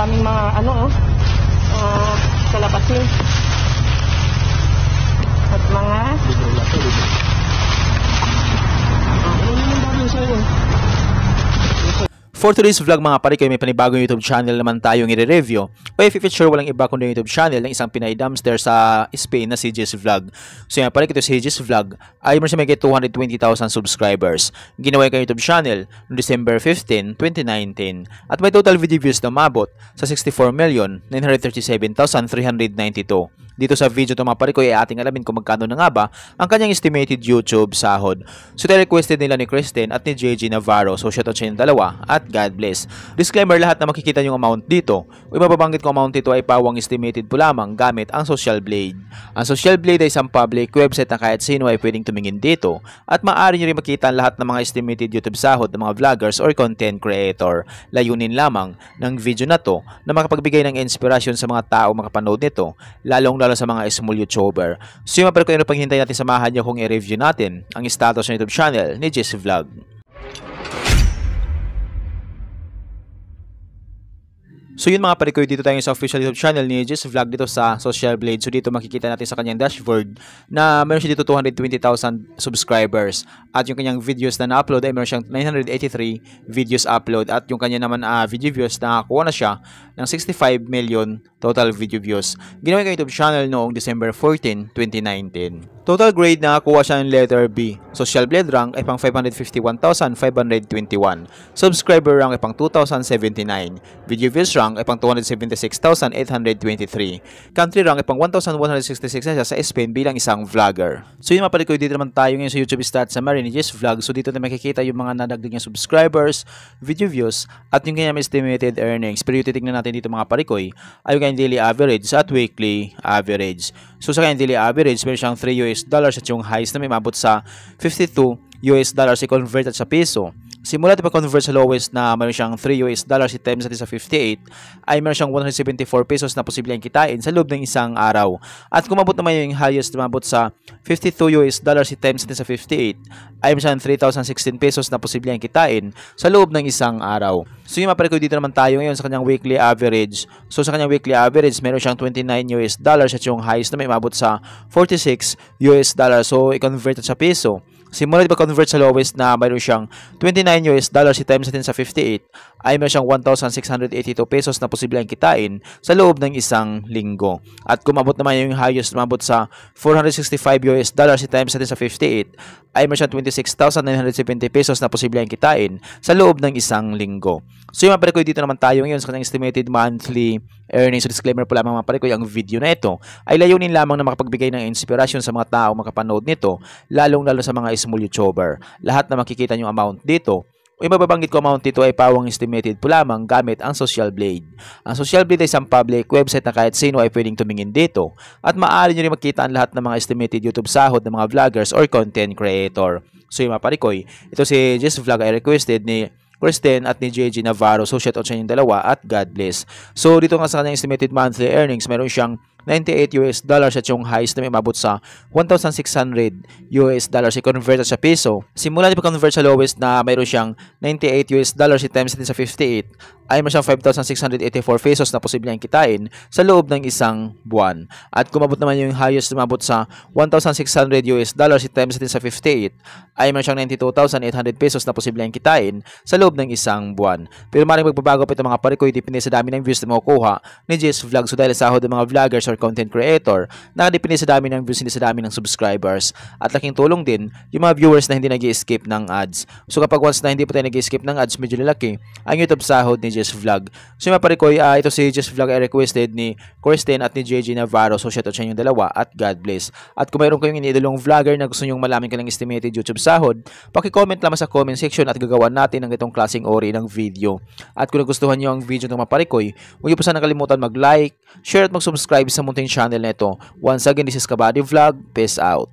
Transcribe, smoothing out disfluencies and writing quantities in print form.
daming mga ano kalabati. At mga Libre na to, libre. Ano yung bagay sa'yo? For today's vlog mga pare ko, may panibagong YouTube channel naman tayong i-review. O i-feature walang iba kundi YouTube channel ng isang Pinay dumpster sa Spain na si Jess Vlog. So yan pare, ito si Jess Vlog ay meron siya may 220,000 subscribers. Ginawa yung YouTube channel noong December 15, 2019 at may total video views na umabot sa 64,937,392. Dito sa video ito mga pare ko ay ating alamin kung magkano na nga ba ang kanyang estimated YouTube sahod. So requested nila ni Kristen at ni JG Navarro. So shoutout sa inyong dalawa at God bless. Disclaimer, lahat na makikita yung amount dito o mababanggit kong amount dito ay pawang estimated po lamang gamit ang Social Blade. Ang Social Blade ay isang public website na kahit sino ay pwedeng tumingin dito at maaari nyo rin makita ang lahat ng mga estimated YouTube sahod ng mga vloggers or content creator. Layunin lamang ng video na to na makapagbigay ng inspirasyon sa mga tao makapanood nito, lalo sa mga small YouTuber. So yung kung ano pang hintay natin, samahan nyo kung i-review natin ang status ng YouTube channel ni Jess Vlog. So yun mga pare ko, dito tayo sa official YouTube channel ni Jess Vlog dito sa Social Blade. So dito makikita natin sa kanyang dashboard na meron siya dito 220,000 subscribers. At yung kanyang videos na na-upload ay meron siyang 983 videos upload. At yung kanya naman video views, nakakuha na siya ng 65 million total video views. Ginawa yung YouTube channel noong December 14, 2019. Total grade na nakakuha siya ng letter B. Social Blade rank ay pang 551,521. Subscriber rank ay pang 2,079. Video views rank ay pang 276,823. Country rank ay pang 1,166 na siya sa Spain bilang isang vlogger. So yun mapalik ko, dito naman tayo ngayon sa YouTube stats summary ni Jess Vlog. So dito na makikita yung mga nadagdag niya subscribers, video views, at yung kanyang estimated earnings. Pero yung titignan natin dito mga parikoy ay yung kanyang daily average at weekly average. So sa kanyang daily average, meron siyang $3 at yung highest na may mabot sa $52 i-convert at sa peso. Simula pa convert sa lowest na mayroon siyang $3 i-times natin sa 58 ay mayroon siyang 174 pesos na posibleng kitain sa loob ng isang araw. At kung mabot naman yung highest na mabot sa $52 i-times natin sa 58 ay mayroon siyang 3,016 pesos na posibleng kitain sa loob ng isang araw. So yung mapare ko, dito naman tayo ngayon sa kanyang weekly average. So sa kanyang weekly average meron siyang $29 at yung highest na may mabot sa $46. So i-convert at sa peso. Simula pa convert sa lowest na mayroon siyang $29 i-times natin sa 58 ay mayroon siyang 1,682 pesos na posibleng kitain sa loob ng isang linggo. At kung mabot naman yung highest na mabot sa $465 i-times natin sa 58 ay mayroon siyang 26,970 pesos na posibleng kitain sa loob ng isang linggo. So yung mga parikoy, dito naman tayo ngayon sa kanyang estimated monthly earnings. So disclaimer po lamang mga parikoy, ang video na ito ay layunin lamang na makapagbigay ng inspirasyon sa mga tao makapanood nito, lalong-lalo sa mga small YouTuber. Lahat na makikita yung amount dito o yung mababanggit ko amount dito ay pawang estimated po lamang gamit ang Social Blade. Ang Social Blade ay isang public website na kahit sino ay pwedeng tumingin dito at maaari nyo rin makita ang lahat ng mga estimated YouTube sahod ng mga vloggers or content creator. So yung mga parikoy, ito si Jess Vlog ay requested ni Kristen at ni JG Navarro. So shoutout sa inyong dalawa at God bless. So dito nga sa kanyang estimated monthly earnings, meron siyang $98 at yung highest na may mabot sa $1,600 i-convert sa peso. Simula pa convert sa lowest na mayroon siyang $98 i-times natin sa 58 ay mayroon siyang 5,684 pesos na posibleng kitain sa loob ng isang buwan. At kung mabot naman yung highest na mabot sa $1,600 i-times natin sa 58 ay mayroon siyang 92,800 pesos na posibleng kitain sa loob ng isang buwan. Pero maraming magbabago pa ito mga parikoy, depende sa dami ng views na makukuha ni Jess Vlog. So dahil sahod ng mga vloggers or content creator, nakadepende sa dami ng views, hindi sa dami ng subscribers. At laking tulong din yung mga viewers na hindi nag-i-skip ng ads. So kapag once na hindi po tayo nag-i-skip ng ads, medyo lalaki ang YouTube sahod ni Jess Vlog. So yung mga parikoy, ito si Jess Vlog ay requested ni Kristen at ni JG Navarro. So shoutout sa inyong dalawa at God bless. At kung mayroon kayong iniidolong vlogger na gusto nyong malaman kanilang estimated YouTube sahod, paki-comment lamang sa comment section at gagawa natin ng itong klaseng ori ng video. At kung nagustuhan nyo ang video ng mga parikoy, huwag nyo po sana kalimutan mag-like, share at mag-subscribe sa munting channel na ito. Once again, this is Kabady Vlog. Peace out.